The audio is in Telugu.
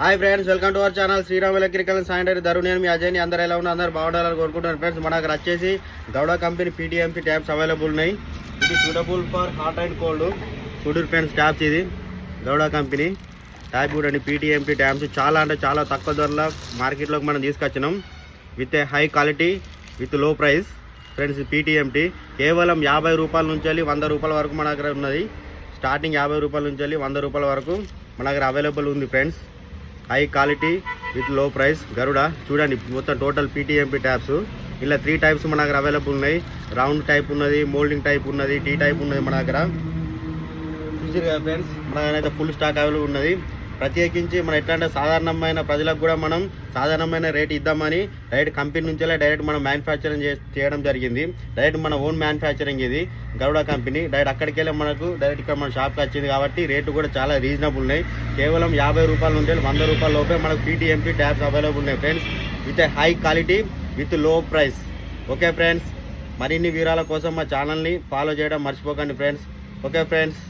Hi friends, welcome to our channel Sriram electrical and sanitary ధరు. నేను మీ అజయ్. అందరూ ఎలా ఉన్నారు? అందరూ బాగుండాలని కోరుకుంటున్నాను ఫ్రెండ్స్. మన దగ్గర వచ్చేసి Gowda company PTMP taps available ఉన్నాయి. ఇది suitable for hot and cold. చూడండి ఫ్రెండ్స్, ట్యాప్స్ ఇది గౌడ కంపెనీ ట్యాప్ చూడండి. PTMP ట్యాప్స్ చాలా అంటే చాలా తక్కువ ధరలో మార్కెట్లోకి మనం తీసుకొచ్చినాం. With high quality, with low price friends. PTMP కేవలం 50 రూపాయల నుంచి 100 రూపాయల వరకు మన దగ్గర ఉన్నది. స్టార్టింగ్ 50 రూపాయల నుంచి 100 రూపాయల వరకు మన దగ్గర అవైలబుల్ ఉంది friends. High quality with low price. Garuda చూడండి, మొత్తం టోటల్ PTMP ట్యాప్స్. ఇలా 3 టైప్స్ మన దగ్గర అవైలబుల్ ఉన్నాయి. రౌండ్ టైప్ ఉన్నది, మోల్డింగ్ టైప్ ఉన్నది, టీ టైప్ ఉన్నది మన దగ్గర. చూసారు కదా ఫ్రెండ్స్, మన దగ్గర అయితే ఫుల్ స్టాక్ అవైలబుల్ ఉన్నది. ప్రత్యేకించి మనం ఎట్లా అంటే సాధారణమైన ప్రజలకు కూడా మనం సాధారణమైన రేట్ ఇద్దామని డైరెక్ట్ కంపెనీ నుంచే డైరెక్ట్ మనం మ్యానుఫ్యాక్చరింగ్ చేయడం జరిగింది. డైరెక్ట్ మన ఓన్ మ్యానుఫ్యాక్చరింగ్ ఇది గరుడ కంపెనీ. డైరెక్ట్ అక్కడికి వెళ్ళి మనకు డైరెక్ట్ ఇక్కడ మన షాప్కి వచ్చింది కాబట్టి రేటు కూడా చాలా రీజనబుల్ ఉన్నాయి. కేవలం 50 రూపాయల నుండి 100 రూపాయల లోపే మనకు PTMP ట్యాబ్స్ అవైలబుల్ ఉన్నాయి friends. With high quality, with low price. Okay friends, మరిన్ని వివరాల కోసం మా ఛానల్ని ఫాలో చేయడం మర్చిపోకండి ఫ్రెండ్స్. Okay friends.